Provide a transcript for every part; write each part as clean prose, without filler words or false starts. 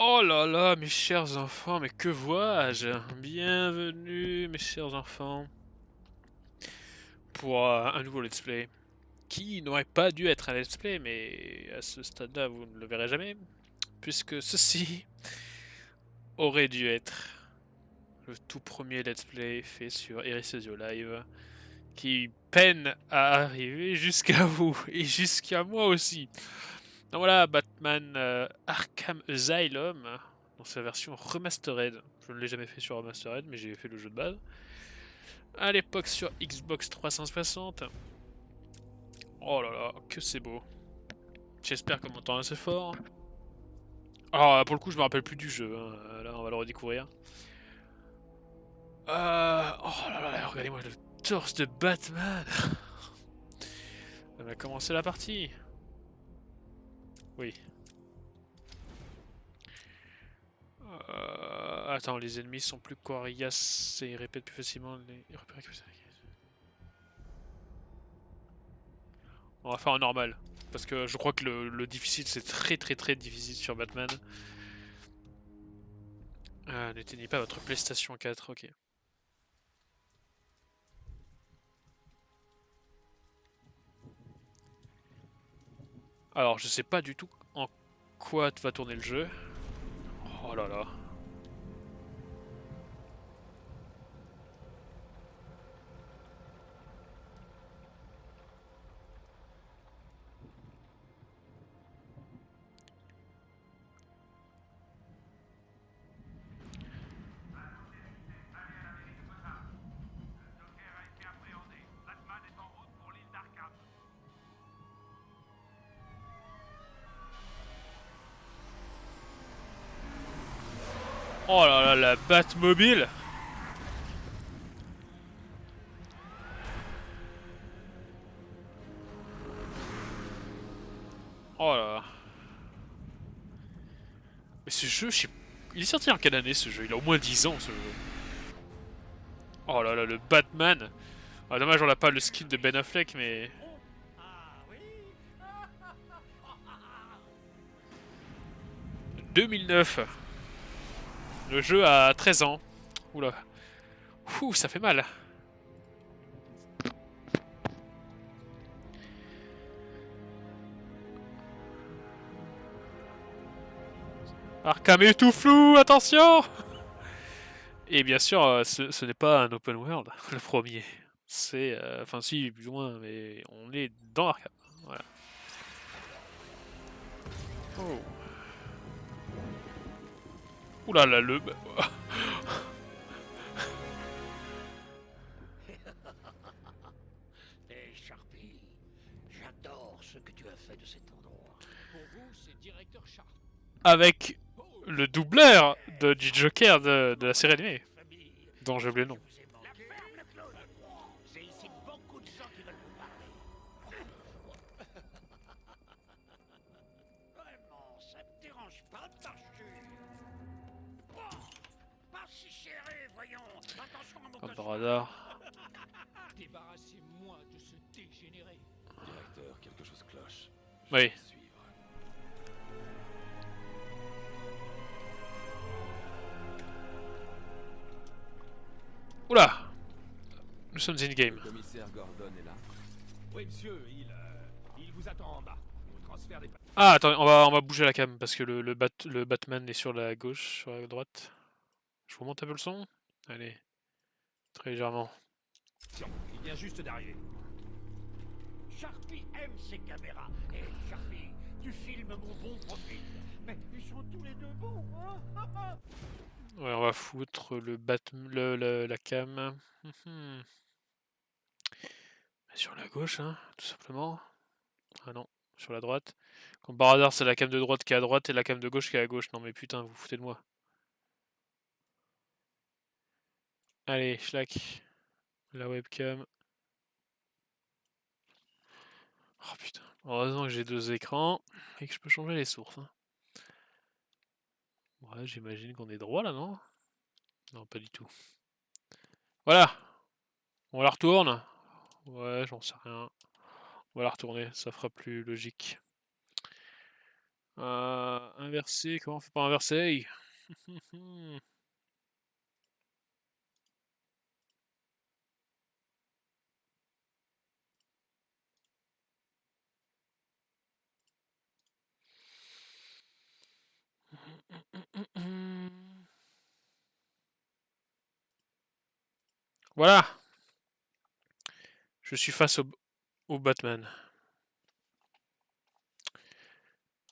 Oh là là, mes chers enfants, mais que vois-je? Bienvenue, mes chers enfants, pour un nouveau let's play, qui n'aurait pas dû être un let's play, mais à ce stade-là, vous ne le verrez jamais, puisque ceci aurait dû être le tout premier let's play fait sur Erisezio Live, qui peine à arriver jusqu'à vous, et jusqu'à moi aussi. Donc voilà, Batman Arkham Asylum, dans sa version remastered. Je ne l'ai jamais fait sur remastered, mais j'ai fait le jeu de base. À l'époque sur Xbox 360. Oh là là, que c'est beau. J'espère qu'on m'entend assez fort. Alors pour le coup, je me rappelle plus du jeu. Hein. Là, on va le redécouvrir. Oh là là, regardez-moi le torse de Batman. On va commencer la partie. Oui. Attends, les ennemis sont plus coriaces et ils répètent plus facilement les repères que on va faire un normal. Parce que je crois que le difficile, c'est très difficile sur Batman. N'éteignez pas votre PlayStation 4, ok. Alors, je sais pas du tout en quoi va tourner le jeu. Oh là là. Oh là là, la Batmobile. Oh là là. Mais ce jeu, je sais... Il est sorti en quelle année ce jeu? Il a au moins 10 ans ce jeu. Oh là là, le Batman. Ah, dommage, on n'a pas le skin de Ben Affleck, mais... 2009. Le jeu a 13 ans. Oula. Ouh, ça fait mal. Arkham est tout flou, attention! Et bien sûr, ce n'est pas un open world, le premier. C'est... Enfin si, plus ou moins, mais on est dans Arkham. Voilà. Oh. Ouh là là, le... Hé, Sharpie, j'adore ce que tu as fait de cet endroit. Pour vous, c'est directeur Sharp. Avec Oh, le doubleur du Joker de la série Bonjour, animée, famille. dont j'ai oublié le Je nom. vous ai manqué. La ferme, le clown. J'ai ici beaucoup de gens qui veulent vous parler. Vraiment, ça te dérange pas de marcher. Oh, pas si serré, voyons. Attention à mon Comme par costard. hasard. débarrassez-moi de ce dégénéré. Directeur, quelque chose cloche. Je Oui. vais suivre. Oula! Nous sommes in-game. Le commissaire Gordon est là. Oui, monsieur, il vous attend en bas. Au transfert des... Ah, attends, on va bouger la cam, parce que le Batman est sur la gauche, sur la droite. Je vous monte un peu le son? Allez, très légèrement. Il vient juste d'arriver. Sharpie aime ses caméras. Hé, Sharpie, tu filmes mon bon profil. Mais ils sont tous les deux bons, hein. Ouais, on va foutre la cam. Sur la gauche, hein, tout simplement. Ah non, sur la droite. Comme par hasard, c'est la cam de droite qui est à droite et la cam de gauche qui est à gauche. Non mais putain, vous foutez de moi. Allez, schlack. La webcam. Oh putain. Heureusement que j'ai deux écrans et que je peux changer les sources. Hein. Ouais, j'imagine qu'on est droit là, non? Non, pas du tout. Voilà! On la retourne? Ouais, j'en sais rien. On va la retourner, ça fera plus logique. Inverser, comment on fait pour inverser? Voilà! Je suis face au Batman.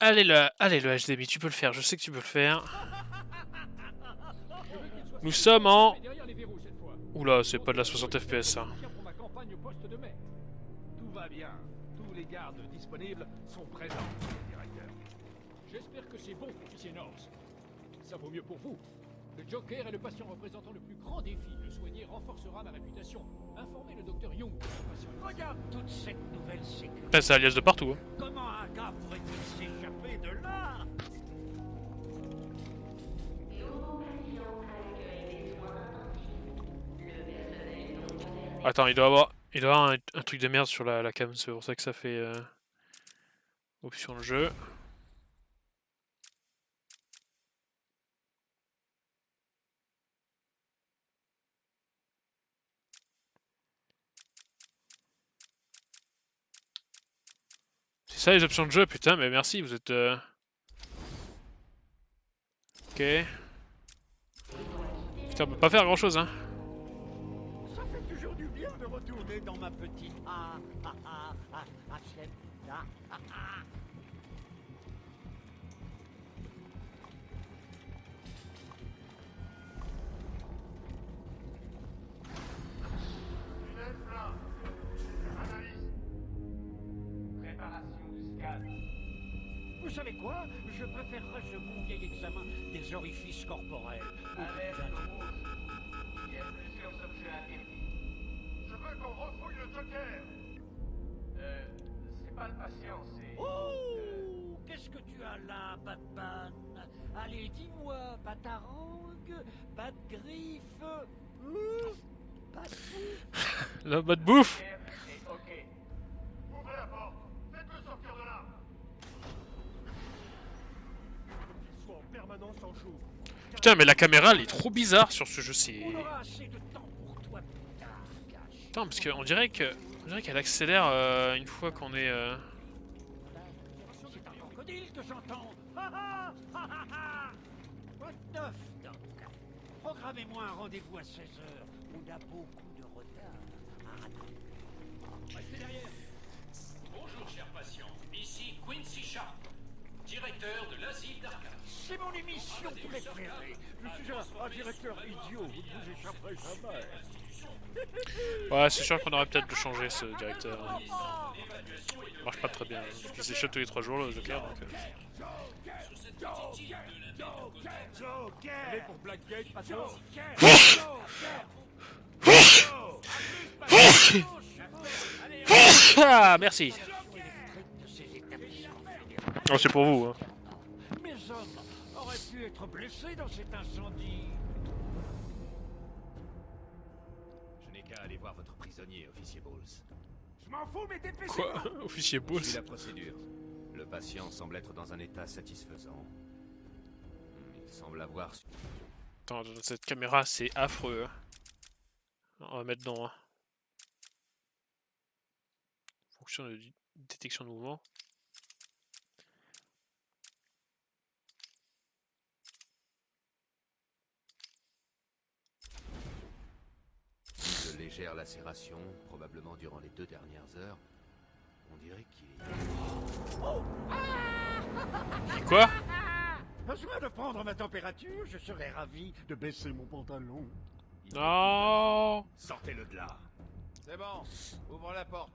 Allez le HDMI, tu peux le faire, je sais que tu peux le faire. Je veux qu'il soit Nous sûr sommes en... mais derrière les verrous cette fois. Oula, c'est pas de la 60 FPS ça. Pour ma campagne au poste de mai. Tout va bien. Tous les gardes disponibles sont présents, directeur. J'espère que c'est bon, officier Norse. Ça vaut mieux pour vous. Le Joker est le patient représentant le plus grand défi. Le soigner renforcera ma réputation. Informez le docteur Young de son patient. Regarde toute cette nouvelle sécurité. Putain, c'est alias de partout. Hein. Comment un gars pourrait-il s'échapper de là? Attends, il doit avoir un truc de merde sur la cam, c'est pour ça que ça fait option de jeu. C'est ça les options de jeu, putain, mais merci, vous êtes... Ok. Putain, on peut pas faire grand chose, hein. Ça fait toujours du bien de retourner dans ma petite HLM. Vous savez quoi? Je préférerais ce bon vieil examen des orifices corporels. Alerte rouge. Il y a plusieurs objets interdits. Je veux qu'on refouille le Joker. C'est pas le patient, c'est... Oh, qu'est-ce que tu as là, Batman? Allez, dis-moi, Batarang, Bat-Griffe, Bat-Bouffe. La botte bouffe. C'est ok. Ouvrez la porte. Faites-le sortir de là. Qu'ils soient en permanence en jour. Putain, mais la caméra, elle est trop bizarre sur ce jeu, c'est... On aura assez de temps pour toi plus tard, Gash. Putain, parce qu'on dirait qu'elle accélère une fois qu'on est... C'est un crocodile que j'entends. Ha ha ha ha ha. Quoi de neuf, Doc? Programmez-moi un rendez-vous à 16h. On a beaucoup de retard à rattraper. Restez derrière. Bonjour, cher patient. Ici Quincy Sharp, directeur de l'asile d'Arkham. C'est mon émission préférée. Je suis un directeur idiot, vous ne vous échapperez jamais. Ouais, c'est sûr qu'on aurait peut-être dû changer ce directeur. Il marche pas très bien. Il s'échappe tous les 3 jours, le Joker, donc... Allez pour Blackgate, patron. Ah, merci. Oh, c'est pour vous, hein. Mes hommes auraient pu être blessés dans cet incendie. Je n'ai qu'à aller voir votre prisonnier, officier Bowles. Je m'en fous, mais dépêchez-vous. Quoi? Officier Suis Bowles? la procédure. Le patient semble être dans un état satisfaisant. Il semble avoir... Attends, cette caméra, c'est affreux. Hein. On va mettre dans... Fonction de détection de mouvement. De légères lacérations, probablement durant les 2 dernières heures. On dirait qu'il est... Quoi? Besoin de prendre ma température, je serais ravi de baisser mon pantalon. Non. Sortez-le de là. C'est bon, ouvre la porte.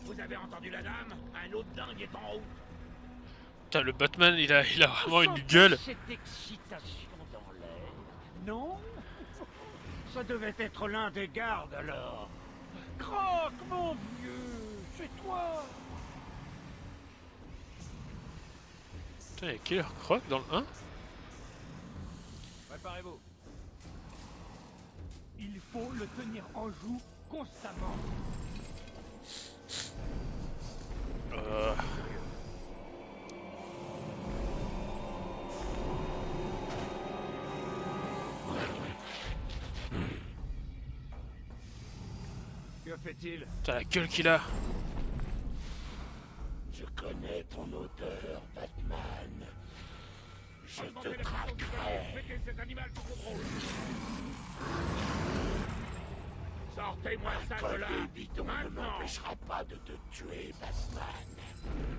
Vous avez entendu la dame? Un autre dingue est en route. Putain, le Batman, il a vraiment une gueule. Cette excitation dans l'air, non? Ça devait être l'un des gardes alors. Croc, mon vieux, c'est toi. Putain, y'a Killer Croc dans le 1? Préparez-vous. Il faut le tenir en joue constamment. Que fait-il? T'as la gueule qu'il a. Je connais ton odeur, Batman. Je te traquerai. Mettez cet animal sous contrôle. Sortez-moi ça de là. bidon ne Maintenant. m'empêchera pas de te tuer, Batman.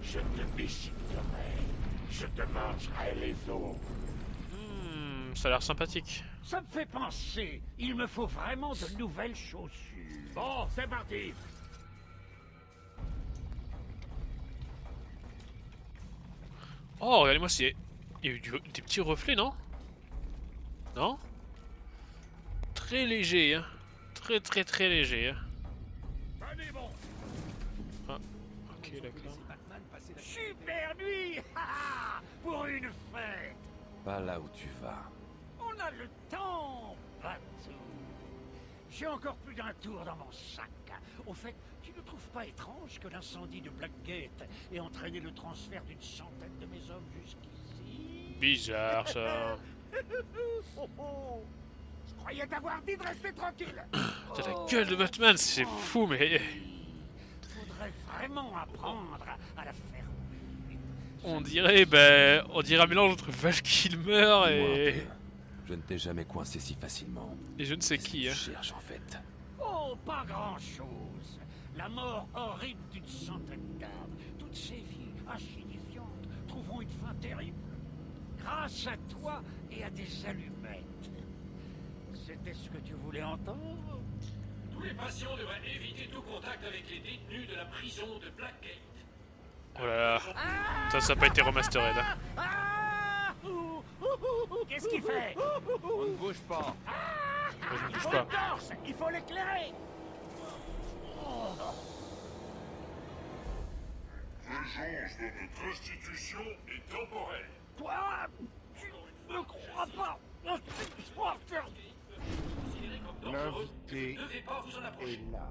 Je te déchiqueterai. Je te mangerai les os. Ça a l'air sympathique. Ça me fait penser, il me faut vraiment de nouvelles chaussures. Bon, c'est parti. Oh, regardez-moi, il y a eu des petits reflets, non? Non? Très léger, hein. Très léger, hein. Allez, bon. Ah, ok, d'accord. Super nuit pour une fête. Pas là où tu vas. On a le temps, Batou. J'ai encore plus d'un tour dans mon sac. Au fait, tu ne trouves pas étrange que l'incendie de Blackgate ait entraîné le transfert d'une centaine de mes hommes jusqu'ici? Bizarre, ça. Oh, oh. Je croyais t'avoir dit de rester tranquille. T'as la gueule de Batman, c'est fou, mais... Faudrait vraiment apprendre à la faire. On dirait un mélange entre Val Kilmer Dis-moi un et... peu. Je ne t'ai jamais coincé si facilement. Et je ne sais Qu'est-ce que qui, tu hein. cherches en fait? Oh, pas grand-chose. La mort horrible d'une centaine d'âmes. Toutes ces vies insignifiantes trouveront une fin terrible. Grâce à toi et à des allumettes. C'était ce que tu voulais entendre? Tous les patients devraient éviter tout contact avec les détenus de la prison de Blackgate. Oh là là. Ça n'a pas été remastered, hein. Ah! Qu'est-ce qu'il fait? On ne bouge pas. Moi, je ne Il bouge faut pas. une torche! Il faut l'éclairer! Vengeance de notre institution est temporaire. Toi, tu ne crois pas? Considérée comme dangereuse, vous ne L'invité devez pas vous en approcher. est là.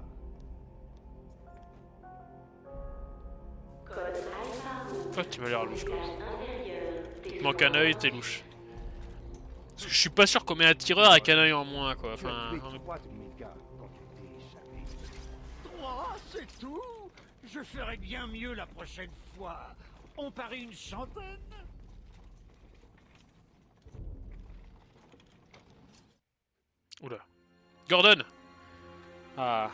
Oh, tu m'as l'air louche, toi. Il manque un œil, t'es louche. Parce que je suis pas sûr qu'on met un tireur avec un œil en moins, quoi. Enfin... Trois de mes gars quand tu t'es échappé. Trois, c'est tout? Je ferai bien mieux la prochaine fois. On parie une centaine? Oula. Gordon! Ah.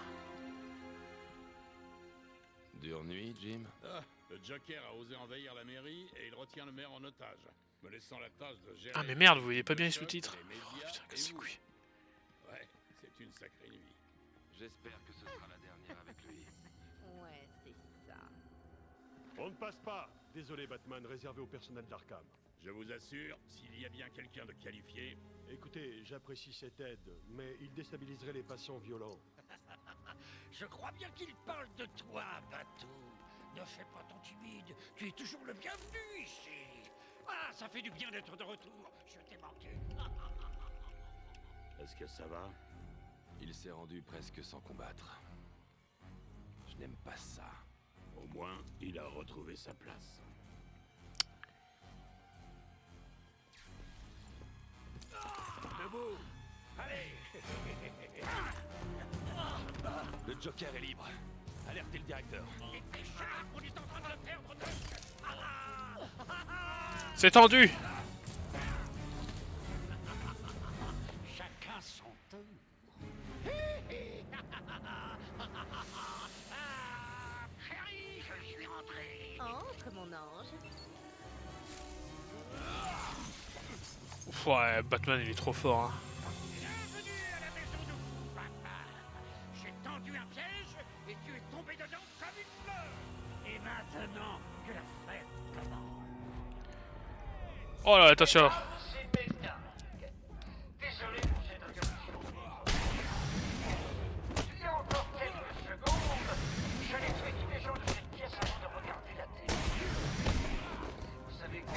Dure nuit, Jim. Ah, le Joker a osé envahir la mairie et il retient le maire en otage, me laissant la tâche de gérer... Ah mais merde, vous voyez pas bien les sous-titres. les Oh, médias putain, que et c'est vous. couilles. Ouais, c'est une sacrée nuit. J'espère que ce sera la dernière avec lui. Ouais, c'est ça. On ne passe pas. Désolé Batman, réservé au personnel d'Arkham. Je vous assure, s'il y a bien quelqu'un de qualifié... Écoutez, j'apprécie cette aide, mais il déstabiliserait les patients violents. Je crois bien qu'il parle de toi, Batou. Ne fais pas ton timide. Tu es toujours le bienvenu ici. Ah, ça fait du bien d'être de retour. Je t'ai manqué. Est-ce que ça va? Il s'est rendu presque sans combattre. Je n'aime pas ça. Au moins, il a retrouvé sa place. Debout. Allez. Le Joker est libre. Alertez le directeur. Échappe, on est en train de le perdre de... C'est tendu! Chacun son tour. Chérie, je suis rentré. Entre, mon ange. Ouf, ouais, Batman il est trop fort, hein. Bienvenue à la maison de Batman. J'ai tendu un piège et tu es tombé dedans comme une fleur. Et maintenant que la fête commence. Oh là, attention! C'est Bedang. Désolé pour cette interruption. Il y a encore quelques secondes, j'allais tuer tous les gens de cette pièce avant de regarder la télé. Vous savez que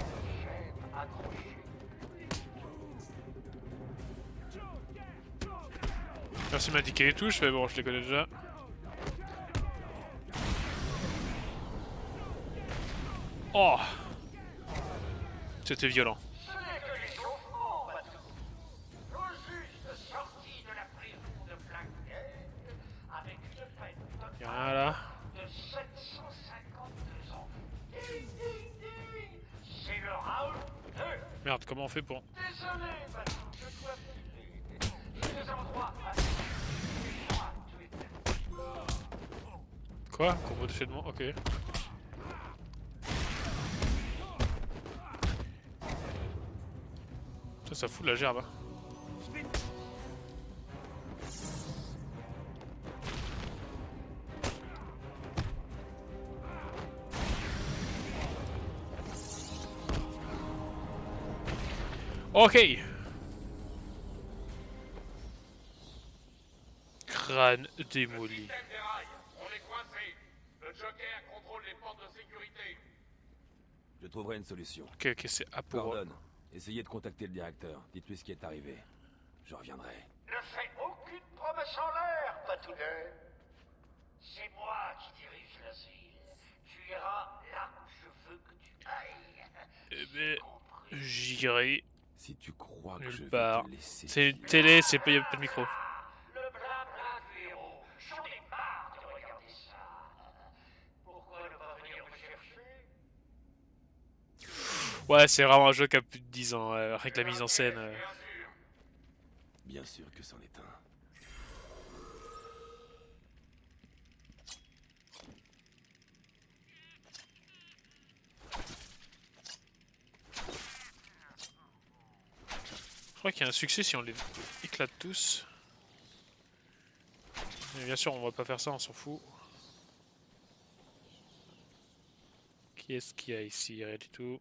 Merci de m'indiquer les touches, mais bon, je les connais déjà. Oh! C'était violent. Ce n'est que l'échauffement, Batou. Tout juste sorti de la prison de Blackgate avec une peine Y'a rien là. de 752 ans. Ding, ding, ding. C'est le round 2. Merde, comment on fait pour... Désolé, Batou, je dois filer. Je te envoie à... Moi, tu es... Quoi? Combo de moi. Ok. Ça fout de la gerbe. Ok. Crâne démoli. On est coincé. Le Joker contrôle les portes de sécurité. Je trouverai une solution. Ok, ok, c'est A pour... Gordon, essayez de contacter le directeur. Dites-lui ce qui est arrivé. Je reviendrai. Ne fais aucune promesse en l'air, Patounet. C'est moi qui dirige l'asile. Tu iras là où je veux que tu ailles. Eh ben, j'irai Si tu crois que je nulle vais part. te laisser... C'est une télé, c'est pas, y a pas de micro. Le blabla du héros. J'en ai marre de regarder ça. Pourquoi ne pas venir me chercher? Ouais, c'est vraiment un jeu qui a plus de 10 ans, rien que la mise en scène. Bien sûr que c'en est un. Je crois qu'il y a un succès si on les éclate tous. Mais bien sûr, on va pas faire ça, on s'en fout. Qui est-ce qu'il y a ici? Rien du tout.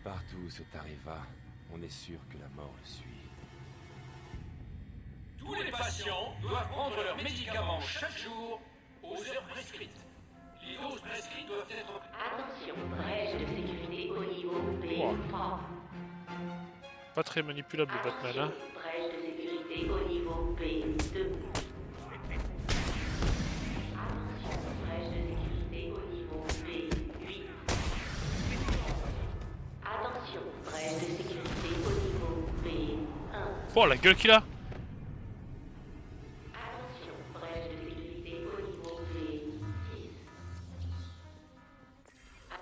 Partout où cet arriva, on est sûr que la mort le suit. Tous les patients doivent prendre leurs médicaments chaque jour aux heures prescrites. Les doses prescrites doivent être... Attention, brèche de sécurité au niveau B3. Pas très manipulable le Batman, hein. Brèche de sécurité au niveau B2. Attention, brèche de sécurité au niveau B8. Attention, brèche de sécurité au niveau B1. Oh, la gueule qu'il a! Attention, brèche de sécurité au niveau B6.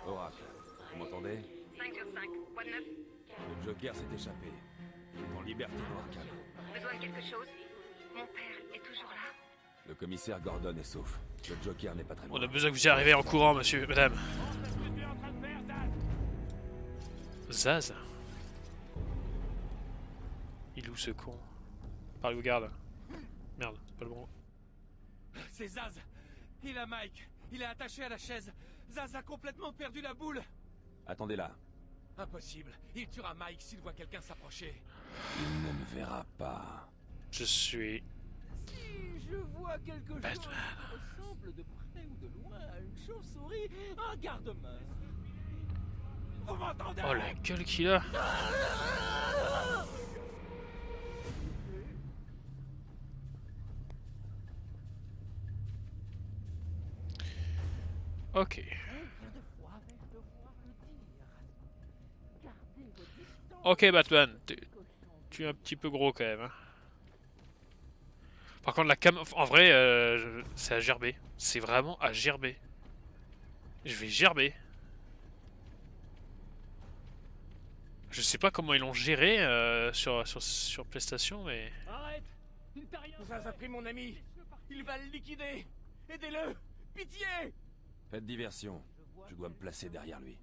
Oracle, vous m'entendez? 5 sur 5. Quoi de neuf? Le Joker s'est échappé. Il est en liberté dans Arkham. Besoin de quelque chose? Mon père est toujours là? Le commissaire Gordon est sauf. Le Joker n'est pas très loin. On a besoin que vous y arriviez en courant, monsieur, madame. Zaz? Il est où ce con? Parlez aux gardes. Merde, c'est pas le bon. C'est Zaz. Il a Mike. Il est attaché à la chaise. Zaz a complètement perdu la boule. Attendez là. Impossible. Il tuera Mike s'il voit quelqu'un s'approcher. Il ne me verra pas. Je suis... Si je vois quelque chose Batman. qui ressemble de près ou de loin à une chauve-souris, un garde-main. Vous m'entendez? Oh la gueule qu'il a! Ok. Ok Batman, tu es un petit peu gros quand même. Hein. Par contre la cam... En vrai, c'est à gerber. C'est vraiment à gerber. Je vais gerber. Je sais pas comment ils l'ont géré sur PlayStation, mais... Arrête! Zaz a pris mon ami. Il va le liquider. Aidez-le! Pitié! Faites diversion. Je dois me placer derrière lui.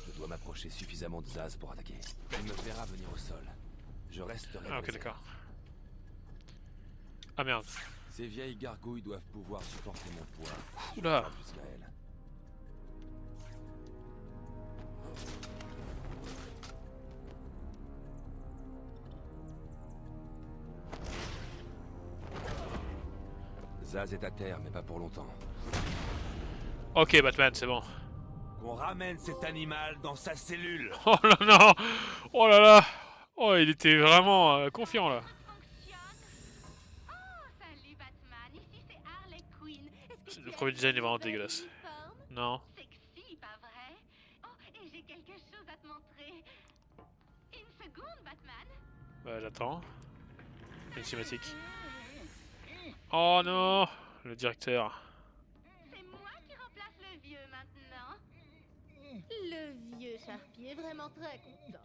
Je dois m'approcher suffisamment de Zaz pour attaquer. Il me verra venir au sol. Je resterai... Ah ok d'accord. Ah merde. Ces vieilles gargouilles doivent pouvoir supporter mon poids. Oula. Jusqu'à elle. Zaz est à terre, mais pas pour longtemps. Ok, Batman, c'est bon. Qu'on ramène cet animal dans sa cellule. Oh là non. Oh là là. Oh, il était vraiment confiant là. Salut Batman, ici c'est Harley Quinn. Est-ce que Le tu premier as design est vu vraiment mon bel dégueulasse. uniforme? Non. Sexy, pas vrai? Oh, et j'ai quelque chose à te montrer. Une seconde, Batman. Bah, j'attends. Une cinématique. Oh non. Le directeur. C'est moi qui remplace le vieux maintenant. Le vieux Sharpie est vraiment très content.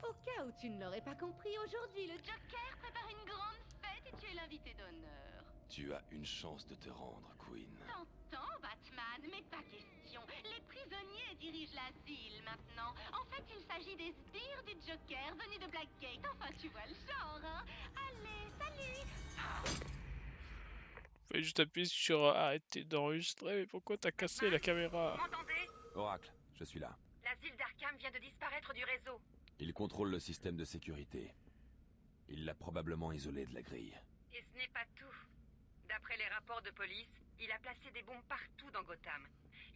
Au cas où tu ne l'aurais pas compris, aujourd'hui, le Joker prépare une grande fête et tu es l'invité d'honneur. Tu as une chance de te rendre, Queen. T'entends, Batman, mais pas question. Les prisonniers dirigent l'asile maintenant. En fait, il s'agit des sbires du Joker venus de Blackgate. Enfin, tu vois le genre, hein? Allez, salut! Fallait juste appuyer sur arrêter d'enregistrer. Mais pourquoi t'as cassé la caméra? Vous m'entendez? Oracle, je suis là. L'asile d'Arkham vient de disparaître du réseau. Il contrôle le système de sécurité. Il l'a probablement isolé de la grille. Et ce n'est pas tout. D'après les rapports de police, il a placé des bombes partout dans Gotham.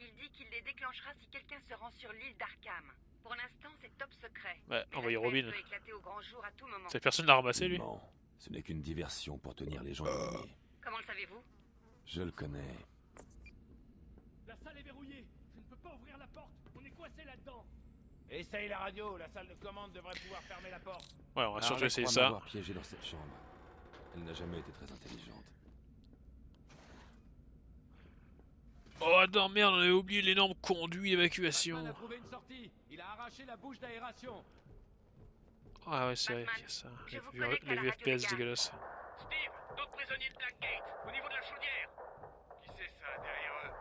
Il dit qu'il les déclenchera si quelqu'un se rend sur l'île d'Arkham. Pour l'instant, c'est top secret. Ouais, Mais envoyez la fête Robin. peut éclater au grand jour à tout moment. Cette personne l'a ramassé lui? Non, ce n'est qu'une diversion pour tenir les gens éloignés. Comment le savez-vous? Je le connais. La salle est verrouillée. Je ne peux pas ouvrir la porte. On est coincé là-dedans. Essaye la radio, la salle de commande devrait pouvoir fermer la porte. Ouais, on va surtout Harley essayer croit ça. m'avoir piégé dans cette chambre. Elle n'a jamais été très intelligente. Oh non, merde, on avait oublié l'énorme conduit d'évacuation. Batman a trouvé une sortie. Il a arraché la bouche d'aération. Ah ouais, c'est vrai Batman, qu'il y a ça. je vous Les connecte à la radio FPS des gardes. dégueulasses. Steve, d'autres prisonniers de Blackgate, au niveau de la chaudière. Qui c'est ça, derrière eux?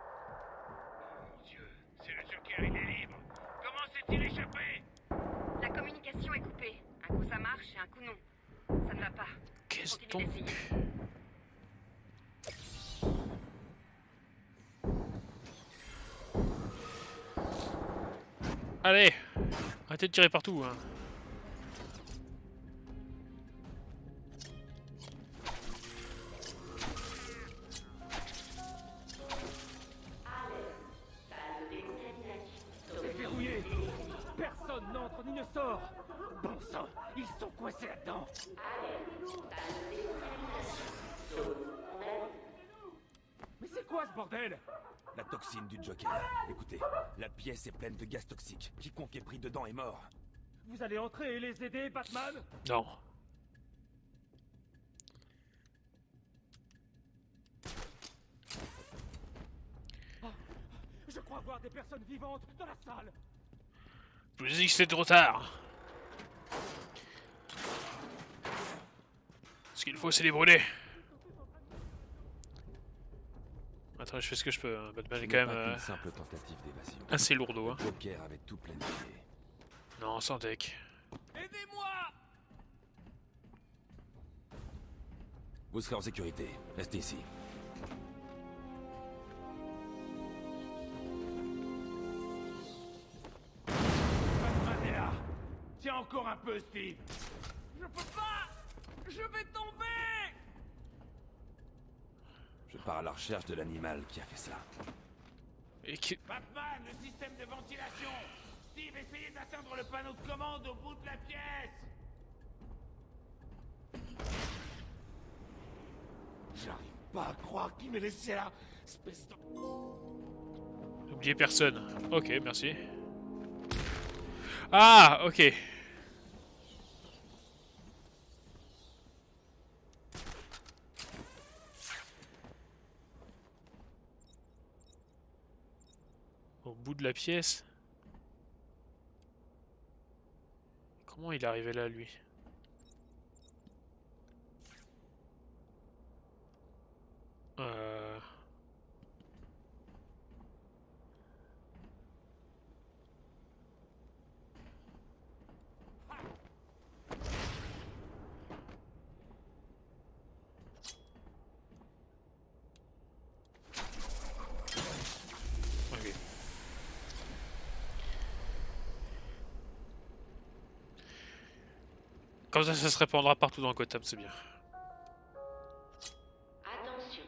Oh mon Dieu, c'est le Joker, il est libre. Comment s'est-il échappé? La communication est coupée. Un coup ça marche et un coup non. Ça ne va pas. Qu'est-ce Continue donc? d'essayer. Allez, arrêtez de tirer partout. Hein. C'est verrouillé. Personne n'entre ni ne sort. Bon sang, ils sont coincés là-dedans. Mais c'est quoi ce bordel? La toxine du Joker. Écoutez, la pièce est pleine de gaz toxique. Quiconque est pris dedans est mort. Vous allez entrer et les aider, Batman? Non. Je crois voir des personnes vivantes dans la salle. Je vous ai dit que c'était trop tard. Ce qu'il faut, c'est les brûler. Attends, je fais ce que je peux. Hein. Batman Ce est n'est quand pas même qu'une simple tentative d'évasion. assez lourdeau. Hein. Le Joker avait tout planifié. Non, sans deck. Aidez-moi! Vous serez en sécurité. Restez ici. Batman est là. Tiens encore un peu, Steve. Je peux pas! Je vais tomber! Je pars à la recherche de l'animal qui a fait ça. Et qui... Batman, le système de ventilation. Steve, essayez d'atteindre le panneau de commande au bout de la pièce. J'arrive pas à croire qu'il m'ait laissé là. Espèce de... N'oubliez personne. Ok, merci. Ah, ok. Au bout de la pièce. Comment il est arrivé là, lui? Euh... Ok. Comme ça se répandra partout dans Gotham, c'est bien. Attention,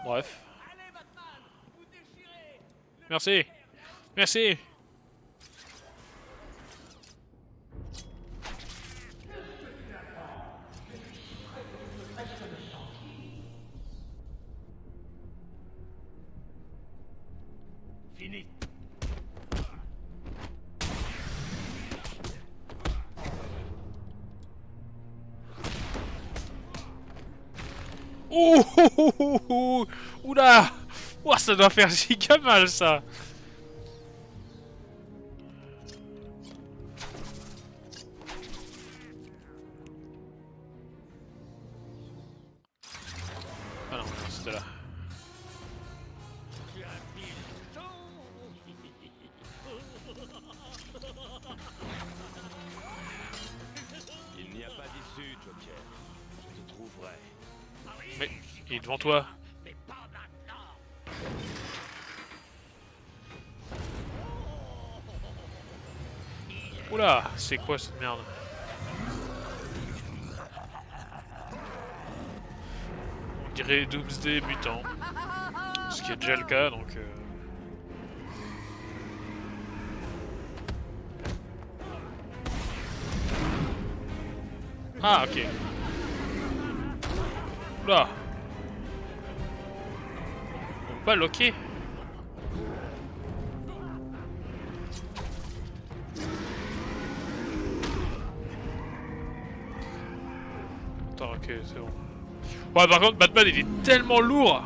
Bref. Merci. Merci. Fini. Ouh, ouh, ouh, ouh. Oula. Ouah, ça doit faire giga mal ça. Ah non, c'était là. Il n'y a pas d'issue, Joker. Je te trouverai. Mais il est devant toi. Mais pas maintenant. Oula, c'est quoi cette merde? On dirait Doomsday mutant. Ce qui est déjà le cas donc. Ah ok. Oula. On peut pas loquer. Attends, ok, c'est bon. Ouais, par contre, Batman il est tellement lourd.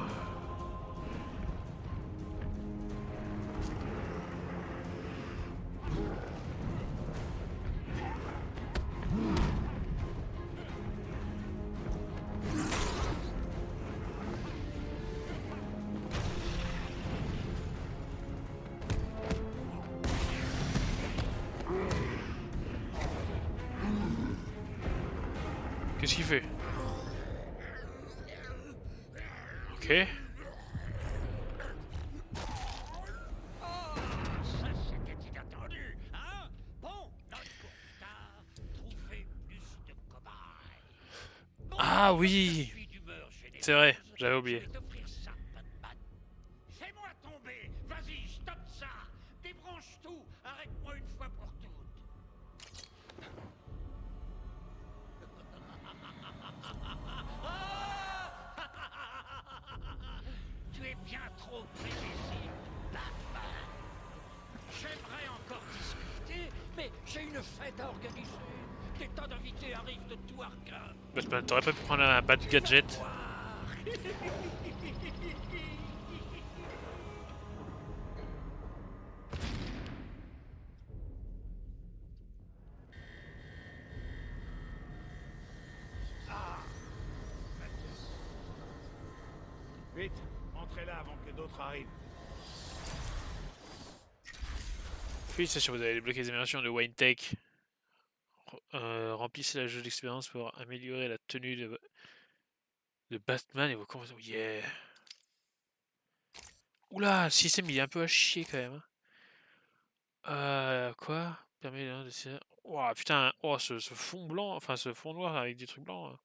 Qu'est-ce qu'il fait? Ok. Ça c'était inattendu, hein? Bon, notre constat, trouver plus de cobayes. Bon, Ah oui. je suis d'humeur généreuse. C'est vrai, j'avais oublié. Je vais t'offrir ça, Batman. Fais-moi tomber, vas-y, stoppe ça. Débranche tout, arrête-moi une fois pour toutes. Tu es bien trop prévisible, Batman. J'aimerais encore discuter, mais j'ai une fête à organiser. Des tas d'invités arrivent de tout Arkham. Batman, t'aurais pas pu prendre un Bat Gadget? Vite, entrez là avant que d'autres arrivent. Félicitations, vous avez débloqué les améliorations de Wayne Tech. Remplissez la jauge d'expérience pour améliorer la tenue de Batman et vos conversations. Yeah! Oula, le système il est un peu à chier quand même. Quoi? Permet de... Ouah, putain, oh, ce fond blanc, enfin ce fond noir avec des trucs blancs.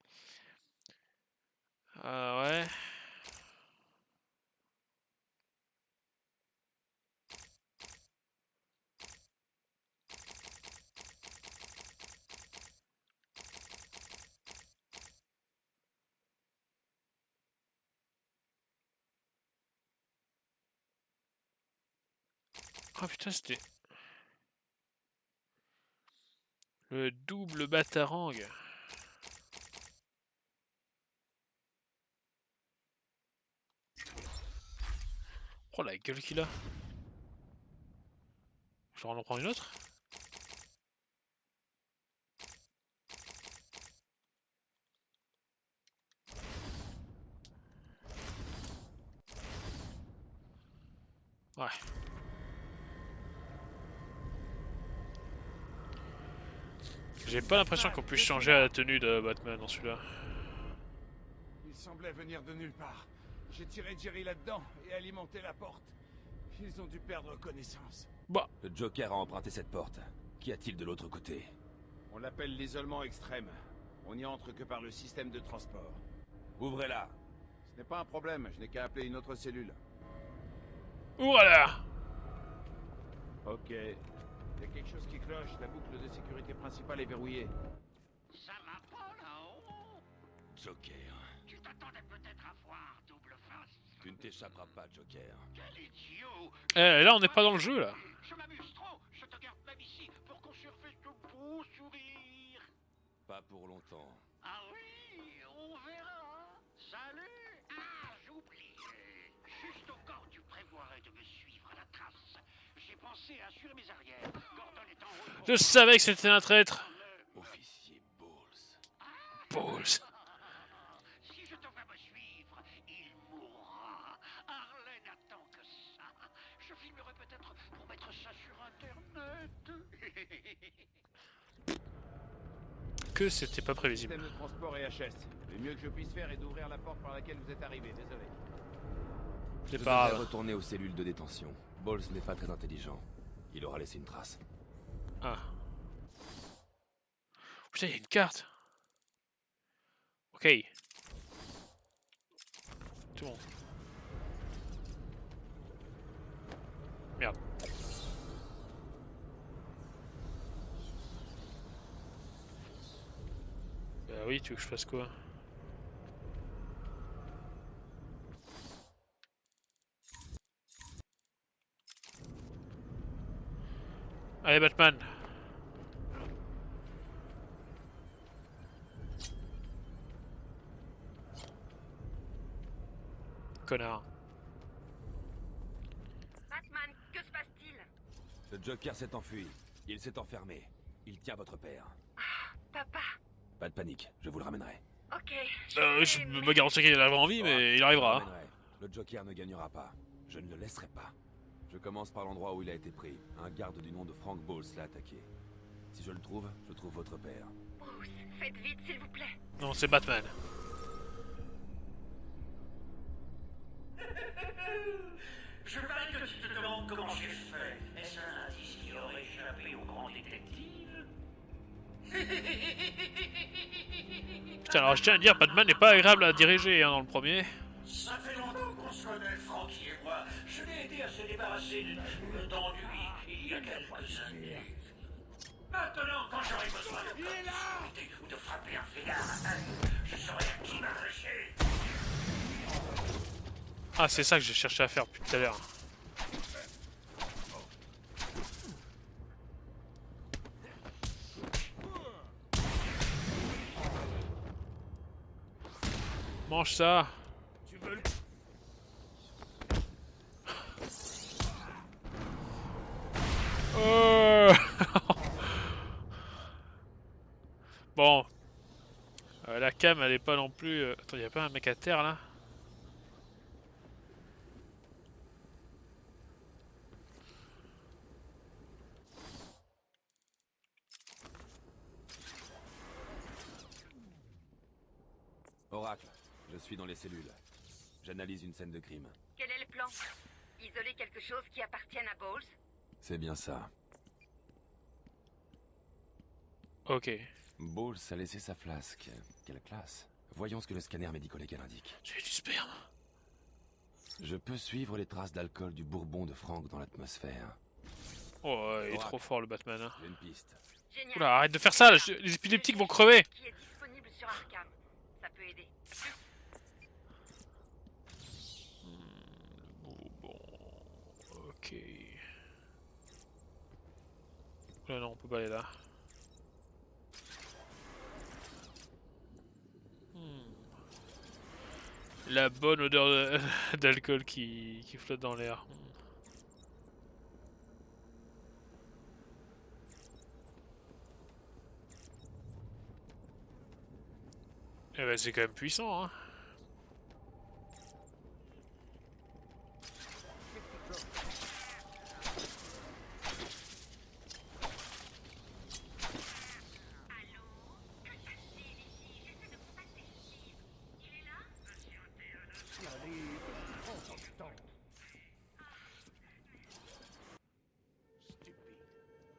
Ouais. Oh putain, c'était... Le double batarang. Oh la gueule qu'il a. Je vais en prendre une autre? Ouais. J'ai pas l'impression qu'on puisse changer la tenue de Batman dans celui-là. Il semblait venir de nulle part. J'ai tiré Jerry là-dedans et alimenté la porte. Ils ont dû perdre connaissance. Bah. Le Joker a emprunté cette porte. Qu'y a-t-il de l'autre côté? On l'appelle l'isolement extrême. On n'y entre que par le système de transport. Ouvrez-la. Ce n'est pas un problème, je n'ai qu'à appeler une autre cellule. Voilà. Ok. Il y a quelque chose qui cloche, la boucle de sécurité principale est verrouillée. Ça va pas là-haut. Joker. Tu t'attendais peut-être à voir double face. Tu ne t'échapperas pas, Joker. Quel idiot. Là, on n'est pas dans le jeu, là. Je m'amuse trop. Je te garde même ici pour qu'on surface de beaux sourires. Pas pour longtemps. Ah oui, on verra. Salut. Ah, j'oubliais. Juste au cas où tu prévoirais de me suivre à la trace, j'ai pensé à assurer mes arrières. Gordon est en route. Je savais que c'était un traître. Officier Bowles. Bowles. Si je te fais me suivre, il mourra. Harley n'attend que ça. Je filmerai peut-être pour mettre ça sur Internet. Que c'était pas prévisible. Système de transport et HS. Le mieux que je puisse faire est d'ouvrir la porte par laquelle vous êtes arrivé, désolé. C'est Je pas devrais grave. retourner aux cellules de détention. Bowles n'est pas très intelligent. Il aura laissé une trace. Ah. Putain, il y a une carte. Ok. Tout bon. Merde. Bah oui, tu veux que je fasse quoi? Allez, Batman. Connard. Batman, que se passe-t-il? Le Joker s'est enfui. Il s'est enfermé. Il tient votre père. Papa. Pas de panique, je vous le ramènerai. Ok. Je me garantis qu'il arrivera en vie, mais il arrivera. Je le ramènerai. Le Joker ne gagnera pas. Je ne le laisserai pas. Je commence par l'endroit où il a été pris. Un garde du nom de Frank Bowles l'a attaqué. Si je le trouve, je trouve votre père. Bruce, faites vite, s'il vous plaît. Non, c'est Batman. Je parie que tu te demandes comment j'ai fait. Est-ce un indice qui aurait échappé au grand détective? Putain, alors je tiens à dire, Batman n'est pas agréable à diriger dans le premier. Ça fait longtemps qu'on se connaît, Francky et moi. Je l'ai aidé à se débarrasser d'ennui il y a quelques années. Maintenant, quand j'aurai besoin de sécurité ou de frapper un fléard, je saurai à qui m'adresser. Ah, c'est ça que j'ai cherché à faire depuis tout à l'heure. Mange ça. Tu veux le... Bon. La cam, elle est pas non plus... Attends, y a pas un mec à terre, là? Oracle, je suis dans les cellules. J'analyse une scène de crime. Quel est le plan? Isoler quelque chose qui appartienne à Bowles? C'est bien ça. Ok. Bowles a laissé sa flasque. Quelle classe. Voyons ce que le scanner médico-légal indique. J'ai du sperme. Je peux suivre les traces d'alcool du bourbon de Frank dans l'atmosphère. Oh, il est trop fort le Batman. Hein. J'ai une piste. Génial. Oula, arrête de faire ça, les épileptiques vont crever. Qui est disponible sur Arkham. Ça peut aider. Bon, ok. Non, on peut pas aller là. La bonne odeur d'alcool qui flotte dans l'air. Eh ben c'est quand même puissant, hein.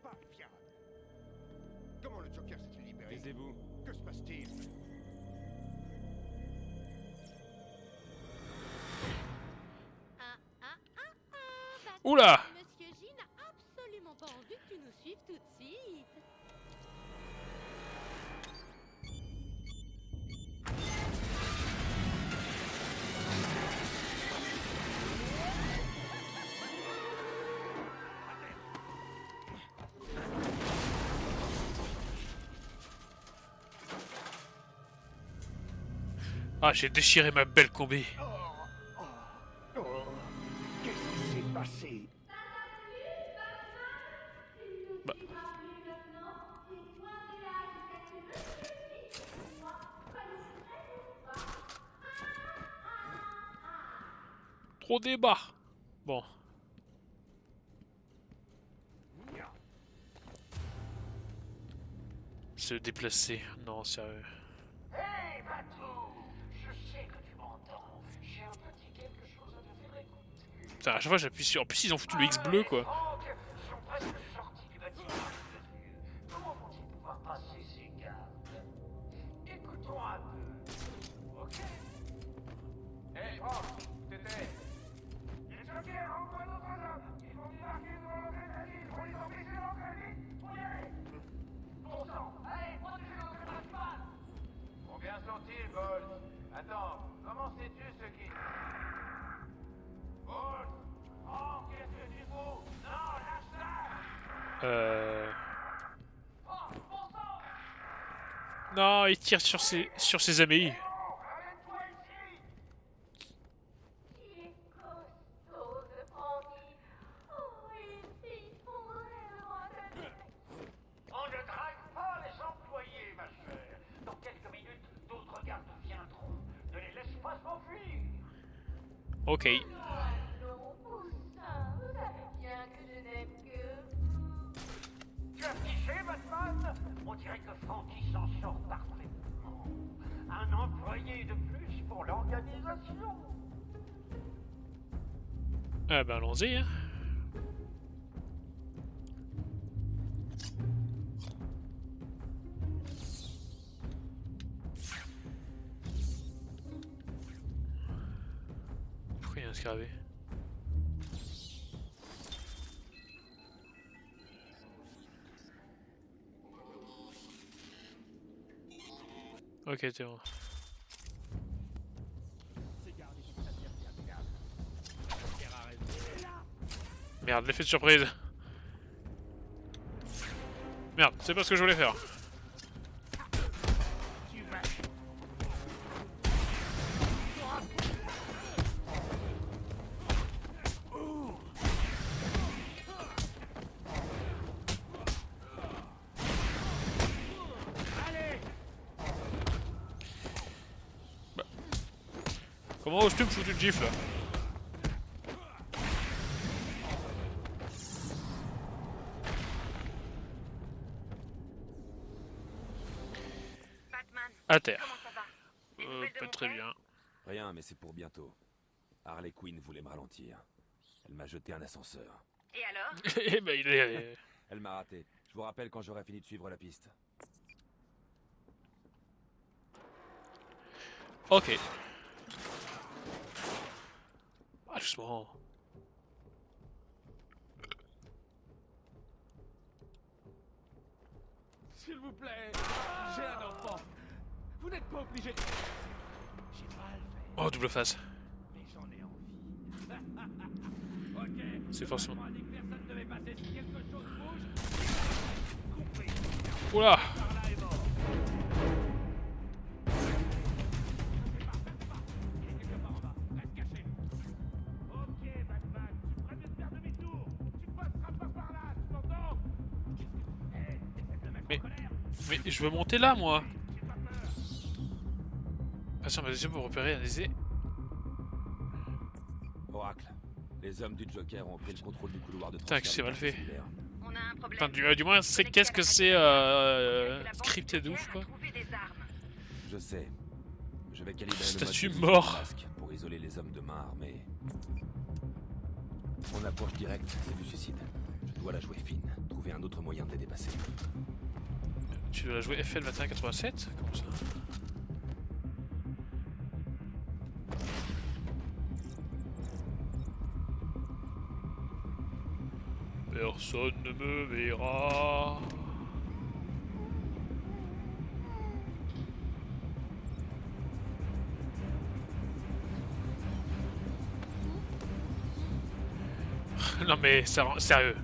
Pas fiable. Comment le Joker s'est-il libéré? Taisez-vous. Que se passe-t-il? Oula! Monsieur J n'a absolument pas envie que tu nous suives tout de suite. Ah, j'ai déchiré ma belle combi. Qu'est-ce qui s'est passé? Bah. Trop débat. Bon. Se déplacer. Non, sérieux. Hey, bateau! Je sais que tu m'entends. J'ai entendu quelque chose à te faire écouter. Putain, à chaque fois j'appuie sur... En plus ils ont foutu le X bleu quoi. Franck sont presque sortis du bâtiment de vieux. Comment vont-ils pouvoir passer ces gardes? Écoutons un peu. Ok? Hey, Franck, t'étais... Les Jokers envoient d'autres hommes. Ils vont débarquer devant l'Organisme pour les empêcher d'entrer vite. Faut y aller. Bon sang, allez, protégez notre principal. Combien sont-ils, Bolt? Attends, comment sais-tu ce qui... Bolt! Oh, qu'est-ce que tu fous? Non, lâche ça! Oh, bon sang! Non, il tire sur ses amis. Arrête-toi ici! Il est costaud, ce Francky. Oh, il s'effondrait devant ta tête. On ne drague pas les employés, ma chère. Dans quelques minutes, d'autres gardes viendront. Ne les laisse pas s'enfuir. Ok. Non, Poussin, vous savez bien que je n'aime que vous. Tu as fiché, Batman? On dirait que Francky s'en sort parfaitement. Un employé de plus pour l'organisation. Ah ben allons-y. Hein. Pourquoi il y a un scarabée? Ok, t'es bon. Merde, l'effet de surprise. Merde, c'est pas ce que je voulais faire. Bah. Comment oses-tu me foutre une gifle là? À terre. Pas très bien. Rien, mais c'est pour bientôt. Harley Quinn voulait me ralentir. Elle m'a jeté un ascenseur. Et alors? Eh ben il est... Elle m'a raté. Je vous rappelle quand j'aurai fini de suivre la piste. Ok. Ah, doucement. S'il vous plaît, j'ai un enfant. Vous n'êtes pas obligé. J'ai mal fait, Oh, double face. mais j'en ai envie. Ok. C'est forcément... On a dit que personne ne devait passer si quelque chose bouge. Compris. Oula. Par là est mort. Ne pars même pas. Il est quelque part en bas. Reste caché. Ok, Batman, tu ferais mieux de faire demi-tour. Tu passeras pas par là, tu m'entends? Hé, essaie de le mettre en colère. Mais je veux monter là, moi. Patient, ma deuxième pour repérer un essai. Oracle, les hommes du Joker ont pris le contrôle du couloir de Putain, que c'est mal fait. On a un problème. Enfin, du moins, c'est qu'est-ce que c'est scripté de ouf, quoi. Je sais. Je vais calibrer le Statue mode de mort. masque pour isoler les hommes de main armés. Mon approche directe, c'est du suicide. Je dois la jouer fine, trouver un autre moyen de les dépasser. Tu dois la jouer FL 2187? Comment ça? Personne ne me verra. Non mais sérieux.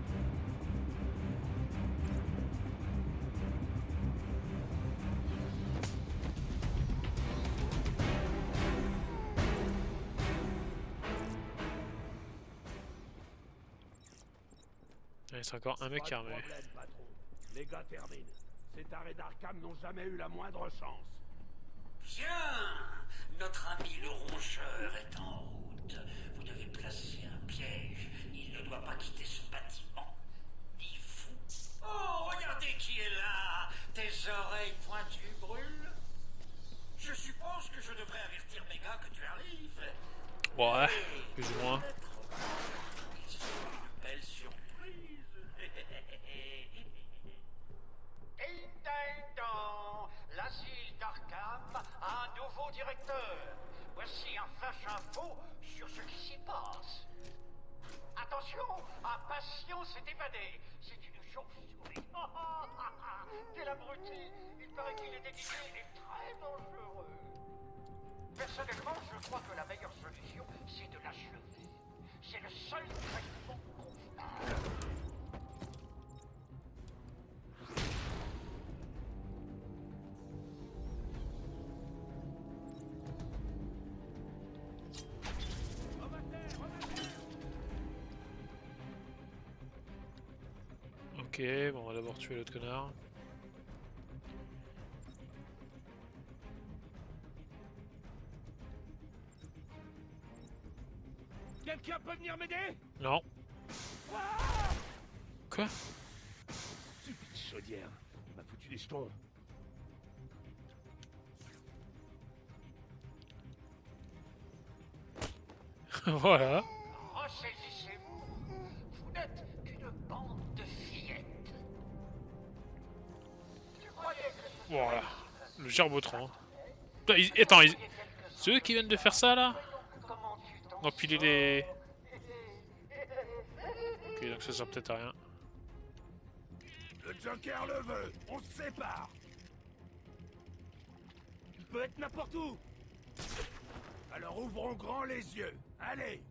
Il reste encore un mec Pas qui de armé. problème, patron. Les gars terminent. Ces tarés d'Arkham n'ont jamais eu la moindre chance. Bien. Notre ami le rongeur est en route. Vous devez placer un piège. Il ne doit pas quitter ce bâtiment. Ni vous. Oh, regardez qui est là. Tes oreilles pointues brûlent. Je suppose que je devrais avertir mes gars que tu arrives. Ouais, plus ou moins. C'est une belle surprise. Ding ding dong. L'asile d'Arkham a un nouveau directeur. Voici un flash info sur ce qui s'y passe. Attention, un patient s'est évadé. C'est une chauve-souris. Quel abruti. Il paraît qu'il est déguisé et très dangereux. Personnellement, je crois que la meilleure solution, c'est de l'achever. C'est le seul traitement convenable. Ok, bon, on va d'abord tuer l'autre connard. Quelqu'un peut venir m'aider? Non. Quoi? Stupide chaudière. M'a foutu des jetons. Voilà. Ressaisissez-vous. Vous n'êtes qu'une bande de fillettes. Tu croyais que... Voilà. Le gerbotron. Attends, c'est eux qui viennent de faire ça là? Empiler les... Ok, donc ça sert peut-être à rien. Le Joker le veut. On se sépare. Il peut être n'importe où. Alors ouvrons grand les yeux. Allez.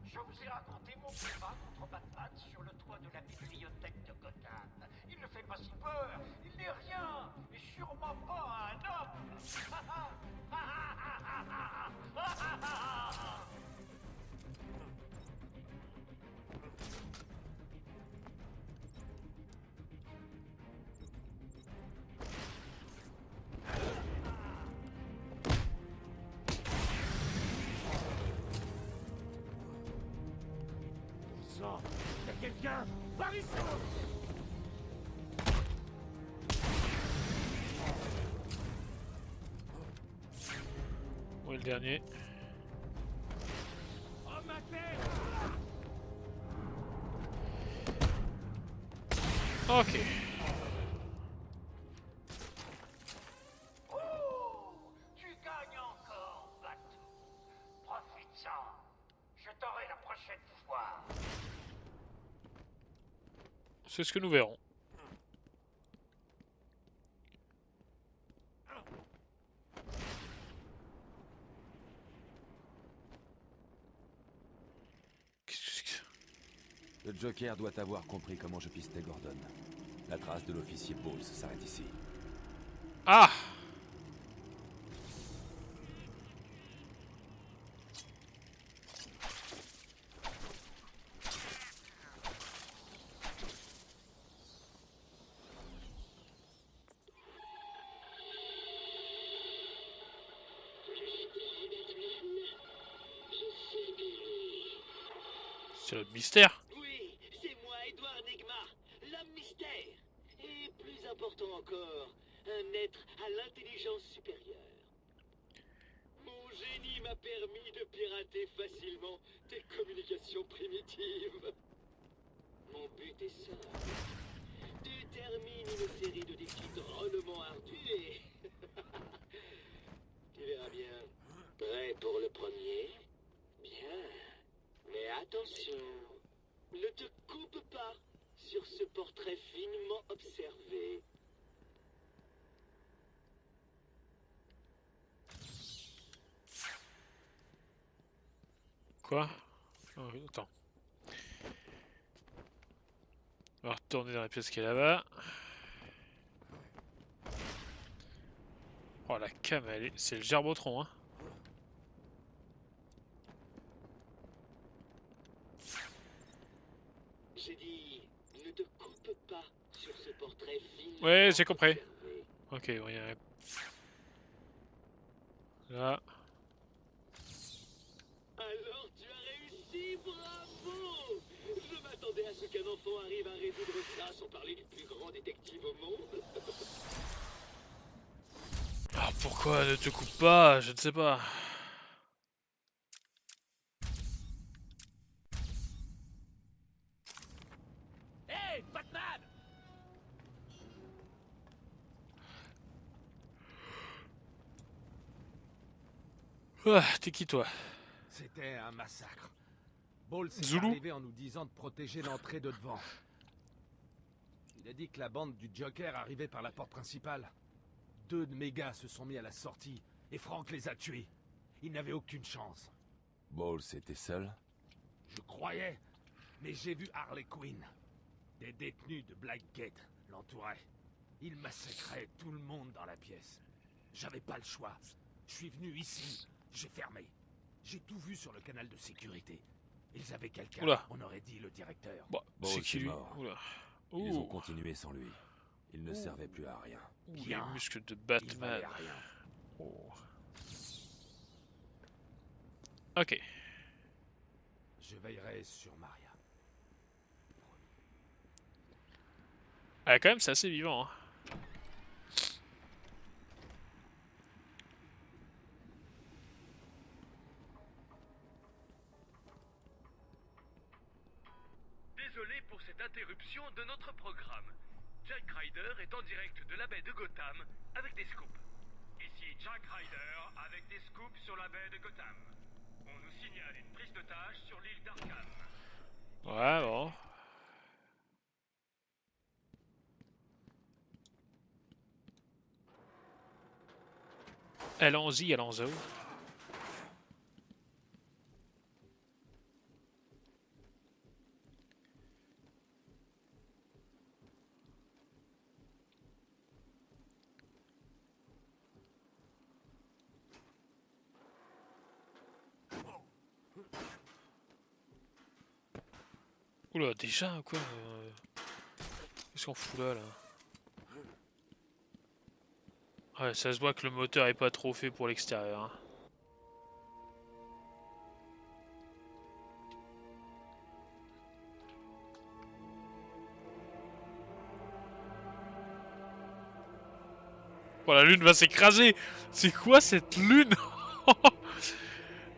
Je vous ai raconté mon combat contre Batman sur le toit de la bibliothèque de Gotham. Il ne fait pas si peur. Il n'est rien. Et sûrement pas un homme. Sang. Y'a quelqu'un. Par ici. Où est le dernier? Oh ma tête. Ok. Tu gagnes encore, Batou. Profite-en. Je t'aurai la prochaine fois. C'est ce que nous verrons. Le Joker doit avoir compris comment je pistais Gordon. La trace de l'officier Bowles s'arrête ici. Ah! C'est le mystère. Oui, c'est moi, Edward Nigma, l'homme mystère. Et plus important encore, un être à l'intelligence supérieure. Mon génie m'a permis de pirater facilement des communications primitives. Mon but est simple. Tu termines une série de défis drôlement ardus et... tu verras bien. Prêt pour le premier? Bien. Mais Attention, ne te coupe pas sur ce portrait finement observé. Quoi? Oh, attends. On va retourner dans la pièce qui est là-bas. Oh la cam, c'est le gerbotron, hein. J'ai dit, ne te coupe pas sur ce portrait finement Ouais, j'ai compris. observé. Ok, bon, y a... Là. Alors tu as réussi, bravo! Je m'attendais à ce qu'un enfant arrive à résoudre ça sans parler du plus grand détective au monde. Ah, pourquoi ne te coupe pas? Je ne sais pas. Hey, Batman! Ah, t'es qui toi? C'était un massacre. Ball s'est Zulu? arrivé en nous disant de protéger l'entrée de devant. Il a dit que la bande du Joker arrivait par la porte principale. 2 de mes gars se sont mis à la sortie et Frank les a tués. Ils n'avaient aucune chance. Ball, était seul? Je croyais, mais j'ai vu Harley Quinn. Des détenus de Blackgate l'entouraient. Ils massacraient tout le monde dans la pièce. J'avais pas le choix. Je suis venu ici, j'ai fermé. J'ai tout vu sur le canal de sécurité. Ils avaient quelqu'un, Oula. on aurait dit le directeur. Bon, Ball, c'est qui lui? mort. Oula. Ils ont Ouh. continué sans lui. Il ne servait plus à rien. Ouh, les Bien. muscles de Il Batman. valait rien. Oh. Ok. Je veillerai sur Maria. Ah, quand même, c'est assez vivant, hein. Désolé pour cette interruption de notre programme. Jack Ryder est en direct de la baie de Gotham avec des scoops. Ici Jack Ryder avec des scoops sur la baie de Gotham. On nous signale une prise d'otage sur l'île d'Arkham. Ouais, bon. Allons-y, allons-y. Oula, déjà, quoi? Qu'est-ce qu'on fout là, là? Ouais, ça se voit que le moteur est pas trop fait pour l'extérieur, hein. Oh, la lune va s'écraser! C'est quoi cette lune?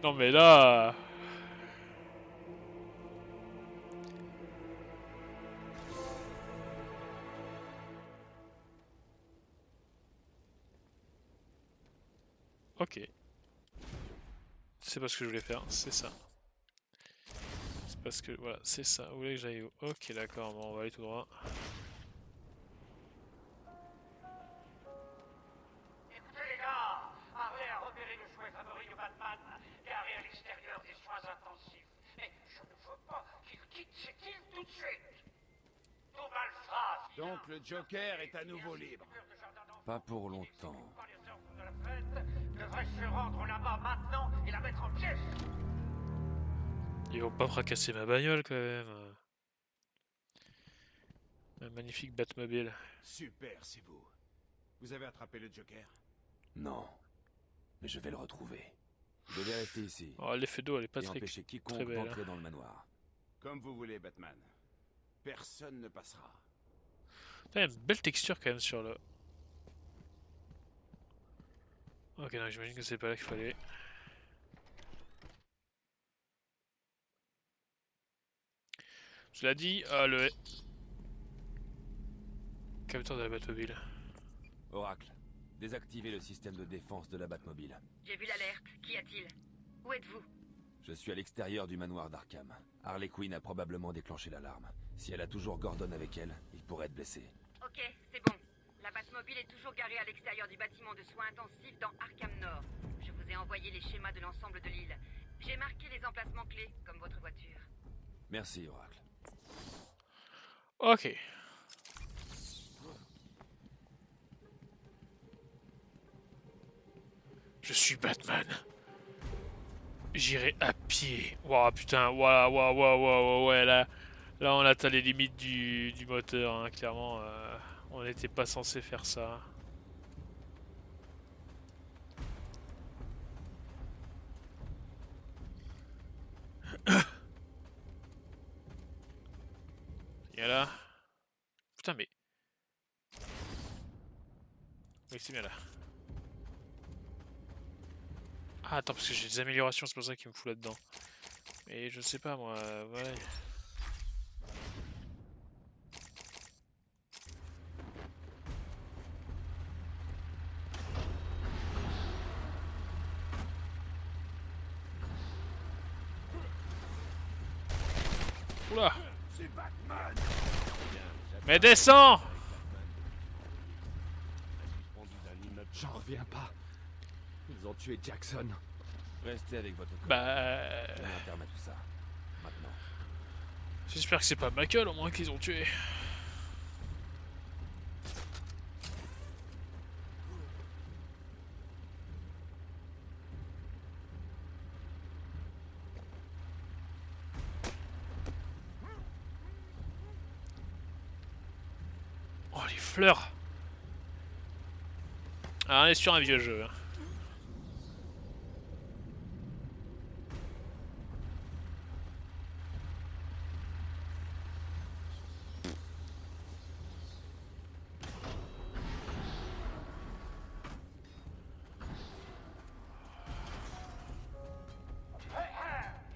Non mais là... Ok. C'est pas ce que je voulais faire, c'est ça. C'est parce que... Voilà, c'est ça. Vous voulez que j'aille où? Ok, d'accord, bon, on va aller tout droit. Écoutez les gars, Harley a repéré le jouet favori de Batman, garé à l'extérieur des soins intensifs. Mais je ne veux pas qu'il quitte cette île tout de suite. Tout malfrat. Donc le Joker est à nouveau libre. Pas pour longtemps. De la fête devrait se rendre là-bas maintenant et la mettre en pièces. Ils vont pas fracasser ma bagnole quand même. Un magnifique Batmobile. Super, c'est vous. Vous avez attrapé le Joker? Non. Mais je vais le retrouver. Je vais rester ici. Oh, l'effet d'eau, elle est pas et très, empêcher quiconque très belle. d'entrer Hein. dans le manoir. Comme vous voulez, Batman. Personne ne passera. Il y a une belle texture quand même sur le... Ok, non, j'imagine que c'est pas là qu'il fallait. Cela dit, le... capteur de la Batmobile. Oracle, désactivez le système de défense de la Batmobile. J'ai vu l'alerte. Qu'y a-t-il? Où êtes-vous? Je suis à l'extérieur du manoir d'Arkham. Harley Quinn a probablement déclenché l'alarme. Si elle a toujours Gordon avec elle, il pourrait être blessé. Ok, c'est bon. La Batmobile est toujours garée à l'extérieur du bâtiment de soins intensifs dans Arkham Nord. Je vous ai envoyé les schémas de l'ensemble de l'île. J'ai marqué les emplacements clés, comme votre voiture. Merci, Oracle. Ok. Je suis Batman. J'irai à pied. Waouh, putain, waouh, ouais, là on atteint les limites du moteur, hein, clairement. On n'était pas censé faire ça. Et là. Putain, mais. Oui, c'est bien là. Ah, attends, parce que j'ai des améliorations, c'est pour ça qu'il me fout là-dedans. Mais je sais pas, moi, ouais. Oula! Mais descends! J'en reviens pas. Ils ont tué Jackson. Restez avec votre corps. Bah. On met un terme à tout ça. Maintenant. J'espère que c'est pas Michael au moins qu'ils ont tué. Oh les fleurs! Ah, on est sur un vieux jeu. Hein.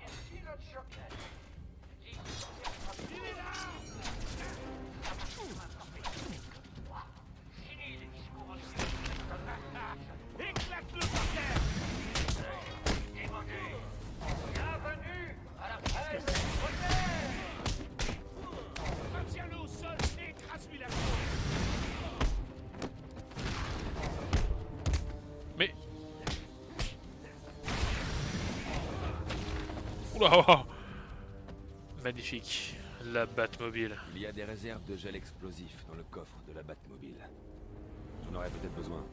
Ici le Joker. Il est là. Fini les discours en éclate le bordel. Démodé. Bienvenue à la presse du Joker. Maintiens-le au sol et écrase-lui la peau. Mais. Oula! Magnifique. La Batmobile. Il y a des réserves de gel explosif dans le coffre de la Batmobile. J'en aurais peut-être besoin.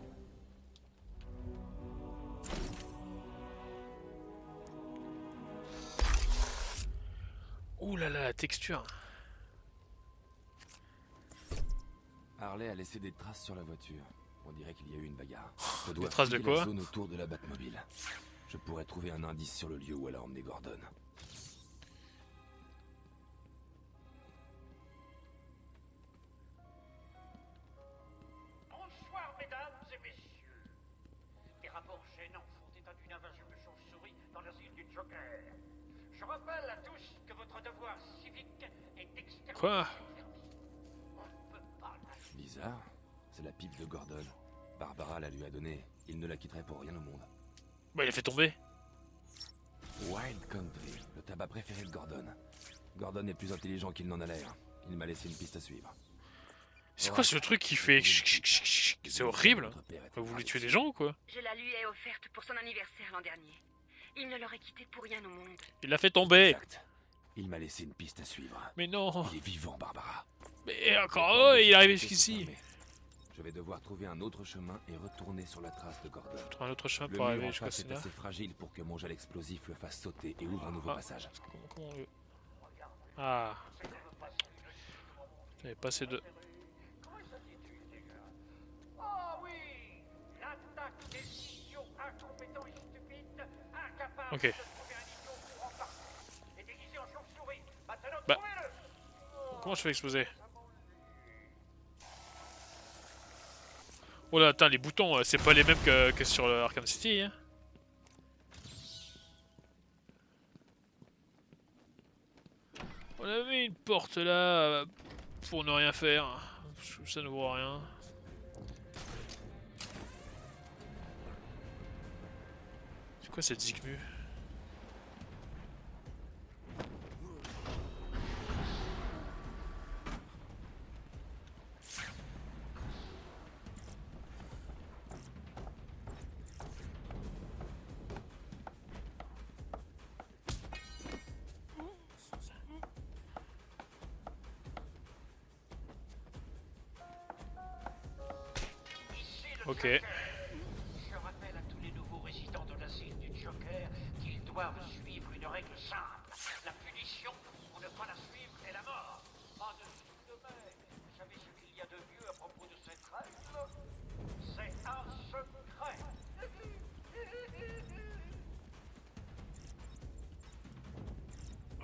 Ouh là là, la texture. Harley a laissé des traces sur la voiture. On dirait qu'il y a eu une bagarre. Je Des dois traces de fouiller la quoi? zone autour de la Batmobile. Je pourrais trouver un indice sur le lieu où elle a emmené Gordon. Bonsoir, mesdames et messieurs. Des rapports gênants font état d'une invasion de chauves-souris dans l'asile du Joker. Je rappelle à tous que votre devoir civique est d'exterminer Quoi? cette vermine. On ne peut pas lâcher. Bizarre. C'est la pipe de Gordon. Barbara la lui a donnée. Il ne la quitterait pour rien au monde. Bah, il a fait tomber. Wild Country, le tabac préféré de Gordon. Gordon est plus intelligent qu'il n'en a l'air. Il m'a laissé une piste à suivre. C'est quoi ce truc qui fait. C'est horrible. Vous voulez tuer des gens ou quoi? Je la lui ai offerte pour son anniversaire l'an dernier. Il ne l'aurait quitté pour rien au monde. Il l'a fait tomber. Exact. Il m'a laissé une piste à suivre. Mais non. Il est vivant, Barbara. Mais encore, oh, il est arrivé jusqu'ici. Je vais devoir trouver un autre chemin et retourner sur la trace de Gordon. Un autre chemin Le pour mur arriver en jusqu'à face est là. assez fragile pour que mon gel explosif le fasse sauter et ouvre un nouveau passage. Comment on veut. Ah. J'avais pas assez de. Oh oui, l'attaque des idiots incompétents et stupides, incapables Ok. de trouver un idiot pour en partie et déguisé en chauve-souris. Maintenant, Bah. trouvez-le. Comment je fais exploser? Oh là, attends, les boutons, c'est pas les mêmes que sur Arkham City. Hein. On avait une porte là pour ne rien faire. Ça ne vaut rien. C'est quoi cette zigmu? Ok. Je rappelle à tous les nouveaux résidents de l'asile du Joker qu'ils doivent suivre une règle simple. La punition, pour ne pas la suivre, est la mort. Pas de soupe de mer. Vous savez ce qu'il y a de mieux à propos de cette règle? C'est un secret.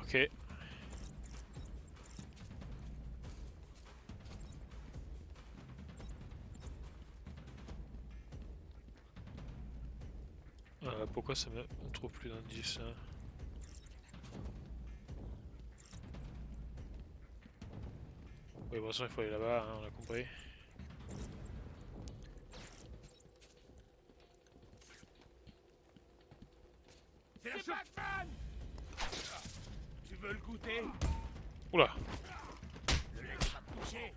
Ok. Pourquoi ça me... On trouve plus d'indices hein. Oui, bon, ça, il faut aller là-bas, hein, on a compris. C'est Batman! Tu veux le goûter? Oula! Ne laisse pas toucher!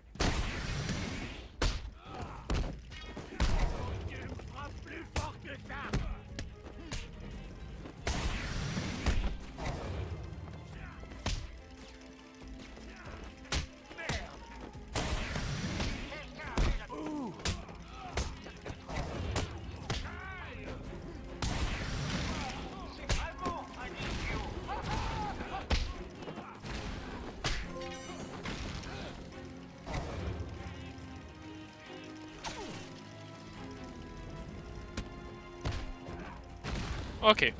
Tu me frappes plus fort que ça! Ok.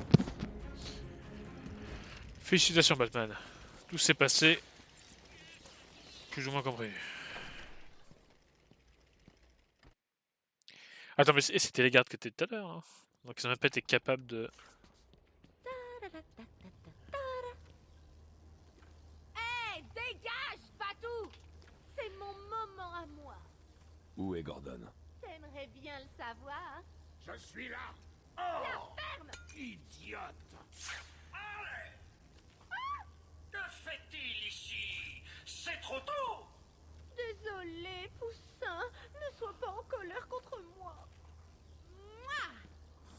Félicitations Batman. Tout s'est passé plus ou moins comme prévu. Attends, mais c'était les gardes que t'étais tout à l'heure. Hein. Donc ils ont même pas été capables de... Hey, dégage, Patou! C'est mon moment à moi. Où est Gordon? T'aimerais bien le savoir. Je suis là! La ferme! Idiote! Allez! Que fait-il ici? C'est trop tôt! Désolé, Poussin. Ne sois pas en colère contre moi. Mouah!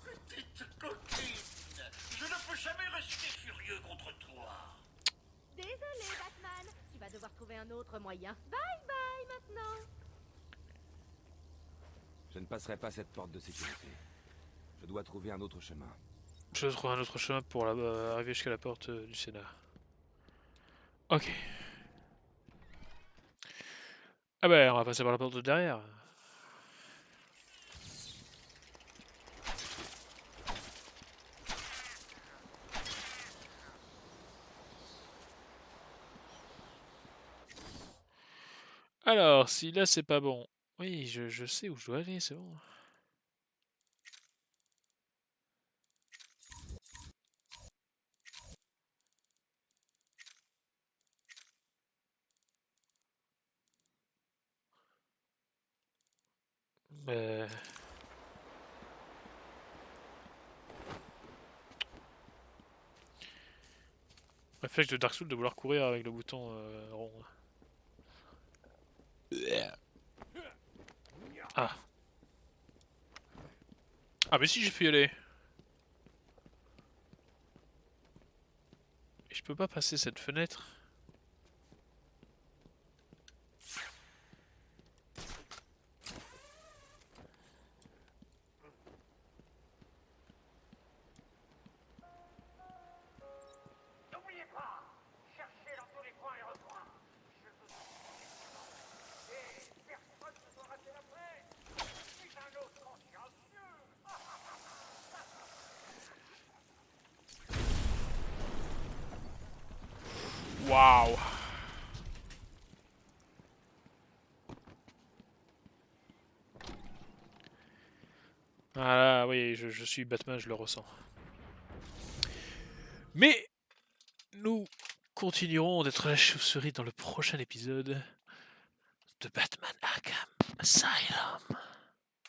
Petite coquine, je ne peux jamais rester furieux contre toi. Désolé, Batman. Tu vas devoir trouver un autre moyen. Bye bye maintenant. Je ne passerai pas cette porte de sécurité. Je dois trouver un autre chemin. Je dois trouver un autre chemin pour arriver jusqu'à la porte du Sénat. Ok. Ah bah on va passer par la porte de derrière. Alors, si là c'est pas bon. Oui, je sais où je dois aller, c'est bon. Réflexe de Dark Souls de vouloir courir avec le bouton rond. Ah. Ah mais si j'ai pu y aller. Et je peux pas passer cette fenêtre. N'oubliez pas, cherchez dans tous les coins et recoins. Je veux... Et personne ne doit rater l'après. Je suis un autre consciencieux. Waouh. Ah oui, je suis Batman, je le ressens. Mais nous continuerons d'être la chauve-souris dans le prochain épisode de Batman Arkham Asylum.